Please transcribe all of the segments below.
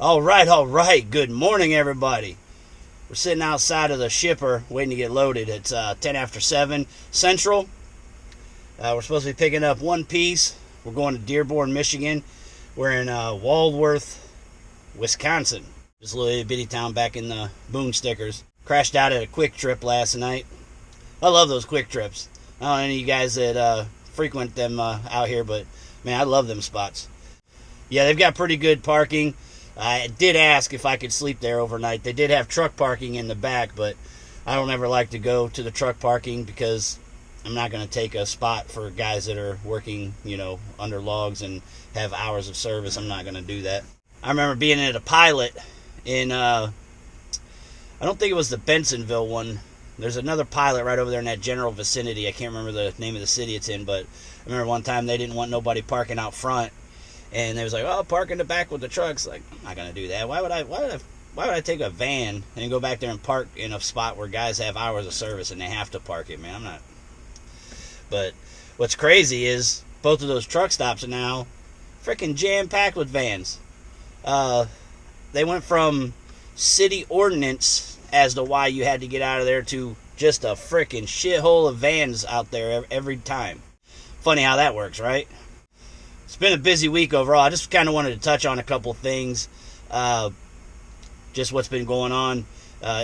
All right. Good morning, everybody. We're sitting outside of the shipper waiting to get loaded. It's 10 after 7 Central. We're supposed to be picking up one piece. We're going to Dearborn, Michigan. We're in Walworth, Wisconsin. Just a little itty bitty town back in the Boone Stickers. Crashed out at a Quick Trip last night. I love those Quick Trips. I don't know any of you guys that frequent them out here, but man, I love them spots. Yeah, they've got pretty good parking. I did ask if I could sleep there overnight. They did have truck parking in the back, but I don't ever like to go to the truck parking because I'm not going to take a spot for guys that are working, under logs and have hours of service. I'm not going to do that. I remember being at a pilot in, I don't think it was the Bensonville one. There's another pilot right over there in that general vicinity. I can't remember the name of the city it's in, but I remember one time they didn't want nobody parking out front. And they was like, "Oh, park in the back with the trucks." Like, I'm not gonna do that. Why would I take a van and go back there and park in a spot where guys have hours of service and they have to park it? Man, I'm not. But what's crazy is both of those truck stops are now freaking jam packed with vans. They went from city ordinance as to why you had to get out of there to just a freaking shithole of vans out there every time. Funny how that works, right? It's been a busy week overall. I just kind of wanted to touch on a couple things. Just what's been going on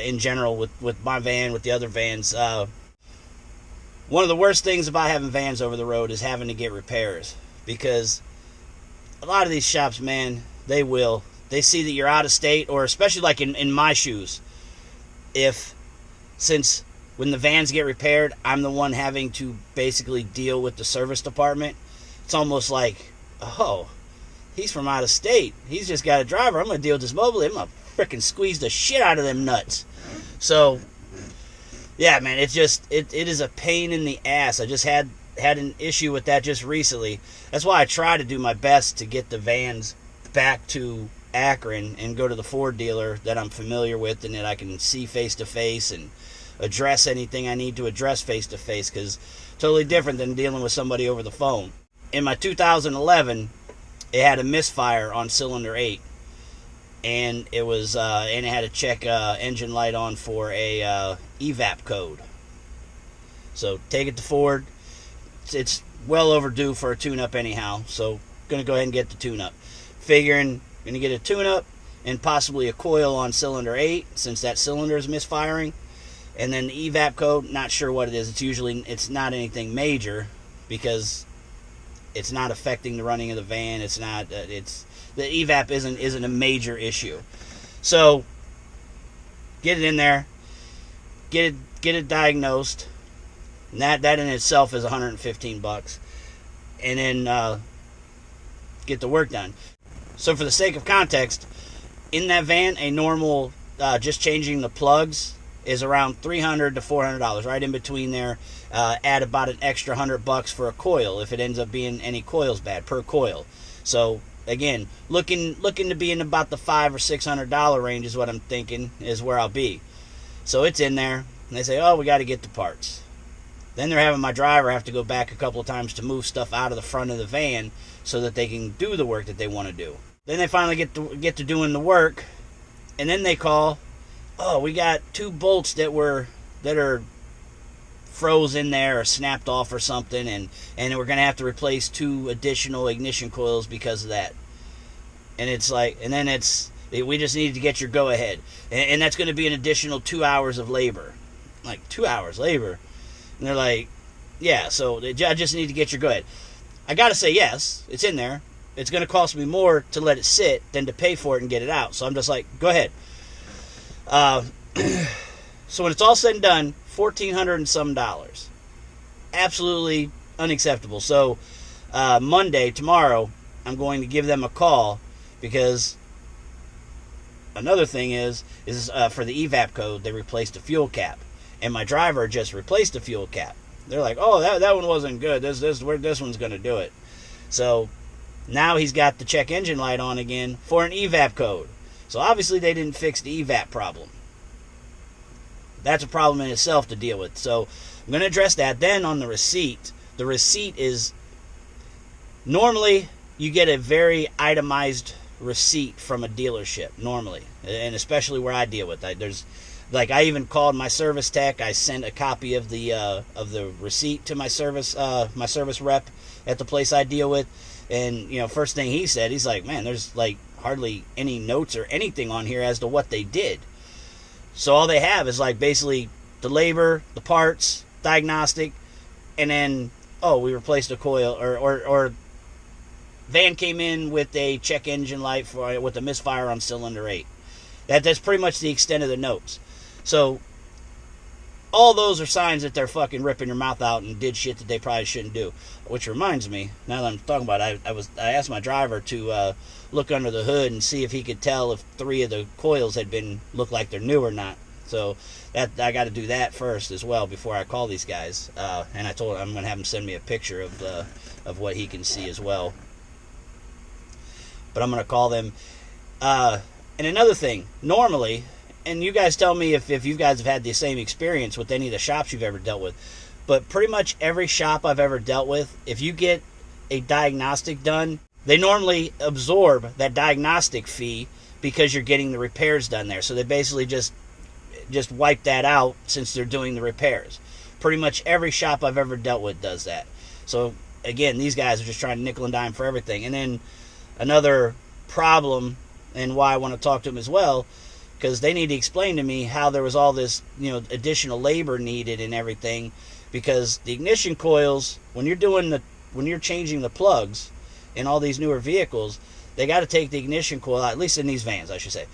in general with my van, with the other vans. One of the worst things about having vans over the road is having to get repairs. Because a lot of these shops, man, they see that you're out of state, or especially like in my shoes. Since when the vans get repaired, I'm the one having to basically deal with the service department. It's almost like, oh, he's from out of state. He's just got a driver. I'm going to deal with this mobile. I'm going to freaking squeeze the shit out of them nuts. So, yeah, man, it is a pain in the ass. I just had an issue with that just recently. That's why I try to do my best to get the vans back to Akron and go to the Ford dealer that I'm familiar with and that I can see face-to-face and address anything I need to address face-to-face, because totally different than dealing with somebody over the phone. In my 2011, it had a misfire on cylinder 8, and it had to check engine light on for a evap code. So take it to Ford. It's well overdue for a tune-up anyhow, so gonna go ahead and get the tune-up. Figuring gonna get a tune-up and possibly a coil on cylinder 8 since that cylinder is misfiring, and then the evap code. Not sure what it is. It's not anything major because it's not affecting the running of the van. It's not. The evap isn't a major issue. So get it in there, get it diagnosed. And that in itself is $115, and then get the work done. So for the sake of context, in that van, a normal just changing the plugs is around $300 to $400, right in between there. Add about an extra $100 for a coil if it ends up being any coils bad per coil. So again, looking to be in about the $500 or $600 range is what I'm thinking is where I'll be. So it's in there, and they say, "Oh, we got to get the parts." Then they're having my driver have to go back a couple of times to move stuff out of the front of the van so that they can do the work that they want to do. Then they finally get to doing the work, and then they call, "Oh, we got 2 bolts that are froze in there or snapped off or something, and we're going to have to replace 2 additional ignition coils because of that." And it's like, and then we just need to get your go-ahead. And that's going to be an additional 2 hours of labor. Like, 2 hours labor? And they're like, "Yeah, so I just need to get your go-ahead." I got to say yes, it's in there. It's going to cost me more to let it sit than to pay for it and get it out. So I'm just like, go ahead. So when it's all said and done, $1,400 and some dollars. Absolutely unacceptable. So Monday, tomorrow, I'm going to give them a call, because another thing is for the evap code, they replaced the fuel cap. And my driver just replaced the fuel cap. They're like, "Oh, that one wasn't good. This one's going to do it." So now he's got the check engine light on again for an evap code. So obviously they didn't fix the evap problem. That's a problem in itself to deal with. So I'm going to address that. Then on the receipt is normally you get a very itemized receipt from a dealership normally, and especially where I deal with. I even called my service tech. I sent a copy of the receipt to my service rep at the place I deal with, and first thing he said, he's like, man, there's like hardly any notes or anything on here as to what they did. So all they have is like basically the labor, the parts, diagnostic, and then we replaced a coil, or van came in with a check engine light with a misfire on cylinder 8. That's pretty much the extent of the notes. So all those are signs that they're fucking ripping your mouth out and did shit that they probably shouldn't do. Which reminds me, now that I'm talking about it, I asked my driver to look under the hood and see if he could tell if 3 of the coils looked like they're new or not. So that I got to do that first as well before I call these guys. And I told him I'm going to have him send me a picture of what he can see as well. But I'm going to call them. And another thing, normally, and you guys tell me if you guys have had the same experience with any of the shops you've ever dealt with, but pretty much every shop I've ever dealt with, if you get a diagnostic done, they normally absorb that diagnostic fee because you're getting the repairs done there. So they basically just wipe that out since they're doing the repairs. Pretty much every shop I've ever dealt with does that. So again, these guys are just trying to nickel and dime for everything. And then another problem, and why I want to talk to them as well, because they need to explain to me how there was all this additional labor needed and everything, because the ignition coils, when you're changing the plugs in all these newer vehicles, they got to take the ignition coil out, at least in these vans I should say.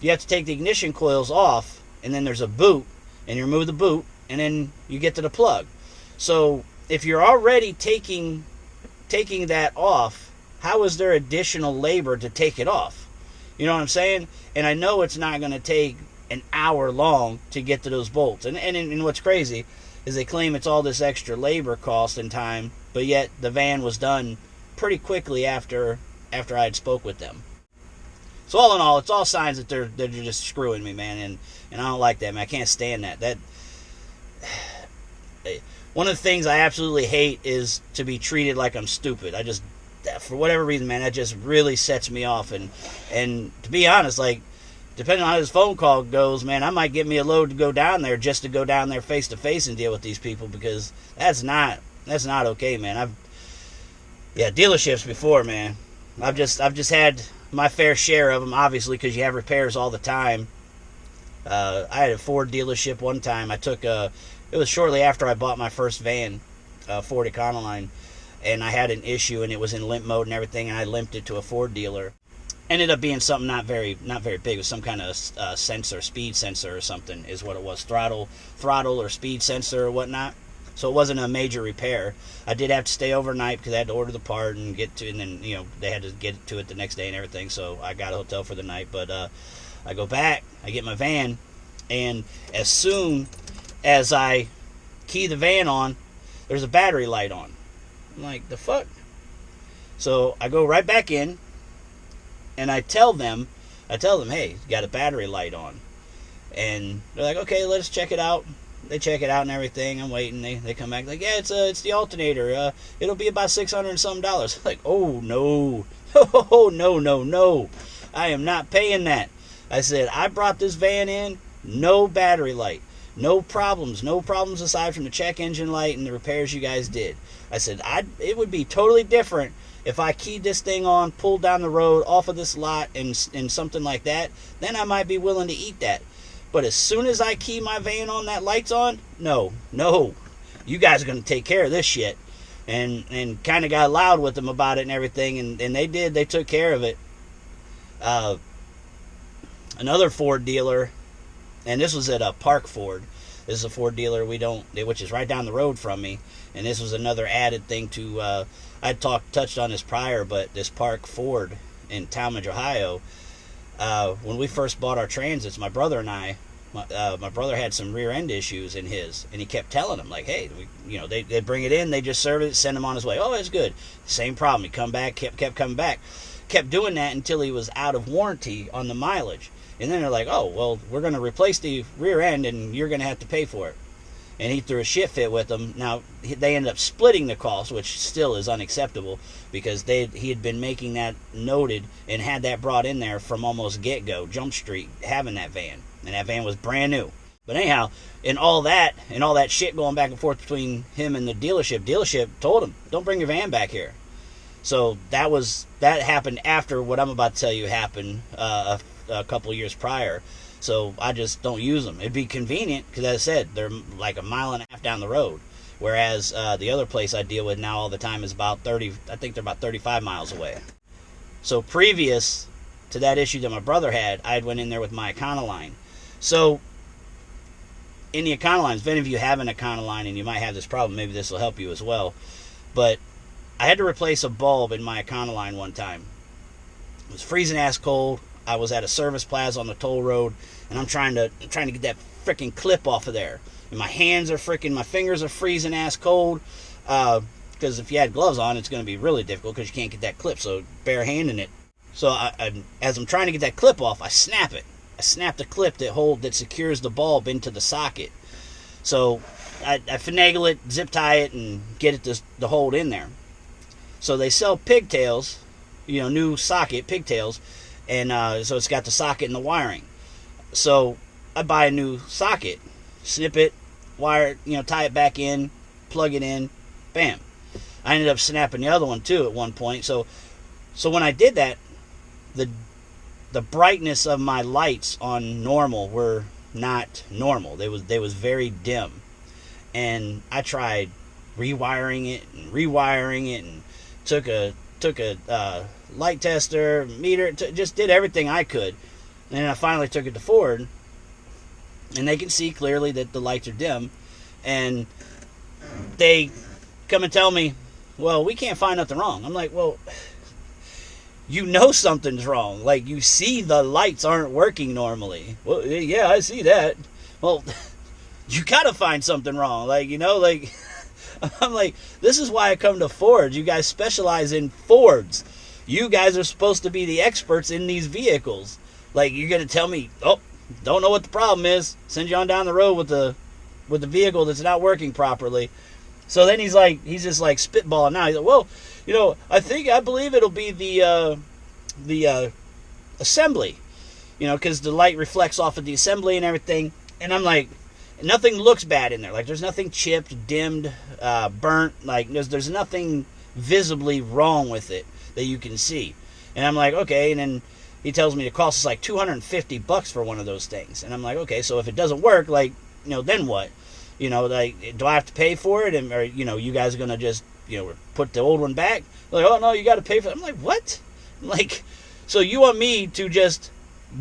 You have to take the ignition coils off, and then there's a boot, and you remove the boot, and then you get to the plug. So if you're already taking that off, how is there additional labor to take it off? You know what I'm saying? And I know it's not going to take an hour long to get to those bolts. And what's crazy is they claim it's all this extra labor cost and time, but yet the van was done pretty quickly after I had spoke with them. So all in all, it's all signs that they're just screwing me, man, and I don't like that, man. I can't stand that. One of the things I absolutely hate is to be treated like I'm stupid. For whatever reason, man, that just really sets me off. And to be honest, like, depending on how this phone call goes, man, I might get me a load to go down there just to go down there face to face and deal with these people, because that's not okay, man. Dealerships before, man. I've just had my fair share of them, obviously, because you have repairs all the time. I had a Ford dealership one time. It was shortly after I bought my first van, Ford Econoline. And I had an issue, and it was in limp mode and everything, and I limped it to a Ford dealer. Ended up being something not very big. It was some kind of sensor, speed sensor or something is what it was. Throttle or speed sensor or whatnot. So it wasn't a major repair. I did have to stay overnight because I had to order the part and then they had to get to it the next day and everything. So I got a hotel for the night. But I go back, I get my van, and as soon as I key the van on, there's a battery light on. I'm like, the fuck? So I go right back in, and I tell them, hey, you got a battery light on. And they're like, okay, let's check it out. They check it out and everything. I'm waiting. They come back like, yeah, it's the alternator. It'll be about $600 and some dollars. Like, oh no, oh no, I am not paying that. I said, I brought this van in, no battery light. No problems aside from the check engine light and the repairs you guys did. I said, it would be totally different if I keyed this thing on, pulled down the road off of this lot and something like that. Then I might be willing to eat that. But as soon as I key my van on, that light's on, no, you guys are going to take care of this shit. And kind of got loud with them about it and everything, and they took care of it. Another Ford dealer, and this was at a Park Ford. This is a Ford dealer which is right down the road from me. And this was another added thing to, I'd touched on this prior, but this Park Ford in Talmadge, Ohio, when we first bought our Transits, my brother and I, my brother had some rear end issues in his, and he kept telling them, like, hey, they bring it in, they just serve it, send him on his way. Oh, it's good. Same problem. He come back, kept coming back. Kept doing that until he was out of warranty on the mileage. And then they're like, oh, well, we're going to replace the rear end, and you're going to have to pay for it. and he threw a shit fit with them. Now, they ended up splitting the cost, which still is unacceptable, because he had been making that noted and had that brought in there from almost get-go, Jump Street, having that van. And that van was brand new. But anyhow, in all that shit going back and forth between him and the dealership told him, don't bring your van back here. So that happened after what I'm about to tell you happened a couple of years prior. So I just don't use them. It'd be convenient because, as I said, they're like a mile and a half down the road. Whereas the other place I deal with now all the time is about 30, I think they're about 35 miles away. So previous to that issue that my brother had, I went in there with my Econoline. So in the Econolines, if any of you have an Econoline and you might have this problem, maybe this will help you as well. But I had to replace a bulb in my Econoline one time. It was freezing ass cold. I was at a service plaza on the toll road, and I'm trying to get that freaking clip off of there. And my fingers are freezing ass cold. Because if you had gloves on, it's going to be really difficult because you can't get that clip. So bare handing it. So as I'm trying to get that clip off, I snap it. I snap the clip that secures the bulb into the socket. So I finagle it, zip tie it, and get it to hold in there. So they sell pigtails, new socket pigtails, and so it's got the socket and the wiring. So I buy a new socket, snip it, wire it, tie it back in, plug it in, bam. I ended up snapping the other one too at one point. So when I did that, the brightness of my lights on normal were not normal. They was very dim, and I tried rewiring it and took a light tester, meter, just did everything I could. And then I finally took it to Ford, and they can see clearly that the lights are dim, and they come and tell me, well, we can't find nothing wrong. I'm like, well, something's wrong. Like, you see the lights aren't working normally. Well, yeah, I see that. Well, you gotta find something wrong. I'm like, this is why I come to Ford. You guys specialize in Fords. You guys are supposed to be the experts in these vehicles. Like, you're going to tell me, oh, don't know what the problem is. Send you on down the road with the vehicle that's not working properly. So then he's just like spitballing now. He's like, well, I believe it'll be the assembly, because the light reflects off of the assembly and everything. And I'm like, nothing looks bad in there. Like, there's nothing chipped, dimmed, burnt. Like, there's nothing visibly wrong with it that you can see. And I'm like, okay. And then he tells me it costs us like $250 for one of those things. And I'm like, okay, so if it doesn't work, then what? Do I have to pay for it? Or, you guys are going to just, put the old one back? They're like, oh, no, you got to pay for it. I'm like, what? So you want me to just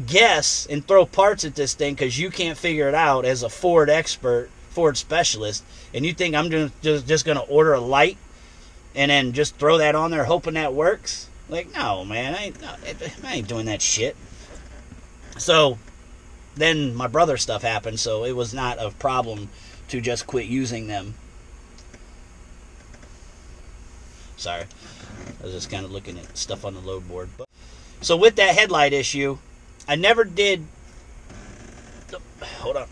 guess and throw parts at this thing because you can't figure it out as a Ford expert, Ford specialist, and you think I'm just going to order a light and then just throw that on there hoping that works? Like, no, man, I ain't doing that shit. So then my brother's stuff happened, so it was not a problem to just quit using them. Sorry, I was just kind of looking at stuff on the load board. So with that headlight issue, I never did. Hold on.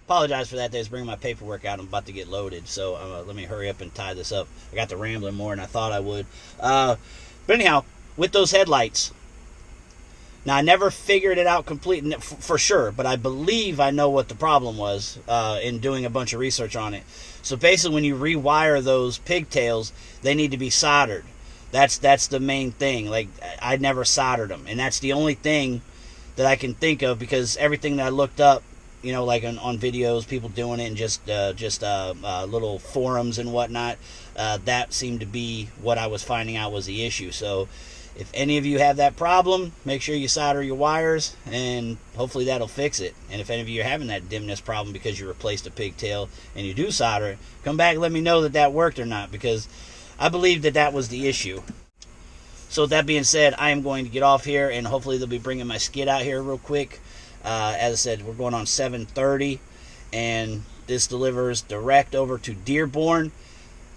Apologize for that. They was bringing my paperwork out. I'm about to get loaded, so let me hurry up and tie this up. I got to rambling more than I thought I would. But anyhow, with those headlights, now I never figured it out completely for sure, but I believe I know what the problem was in doing a bunch of research on it. So basically, when you rewire those pigtails, they need to be soldered. That's the main thing. Like, I never soldered them, and that's the only thing that I can think of, because everything that I looked up, like on videos, people doing it, and just little forums and whatnot, that seemed to be what I was finding out was the issue. So if any of you have that problem, make sure you solder your wires, and hopefully that'll fix it. And if any of you are having that dimness problem because you replaced a pigtail and you do solder it, come back and let me know that worked or not, because I believe that was the issue. So with that being said, I am going to get off here, and hopefully they'll be bringing my skid out here real quick. As I said, we're going on 7:30, and this delivers direct over to Dearborn.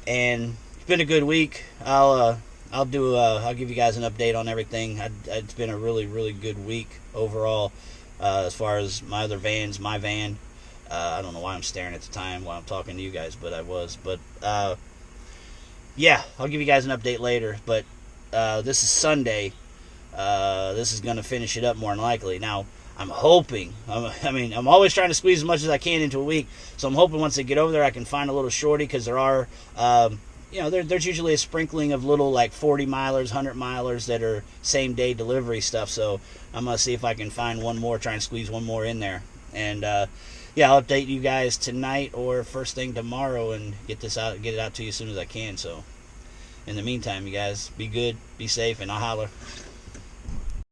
And it's been a good week. I'll give you guys an update on everything. It's been a really, really good week overall, as far as my other vans, my van. I don't know why I'm staring at the time while I'm talking to you guys, but I was. But yeah, I'll give you guys an update later. But this is Sunday. This is going to finish it up more than likely. Now, I'm hoping, I'm always trying to squeeze as much as I can into a week. So I'm hoping once I get over there, I can find a little shorty, because there are, there's usually a sprinkling of little like 40 milers, 100 milers that are same day delivery stuff. So I'm going to see if I can find one more, try and squeeze one more in there. And, yeah, I'll update you guys tonight or first thing tomorrow and get it out to you as soon as I can. So in the meantime, you guys, be good, be safe, and I'll holler.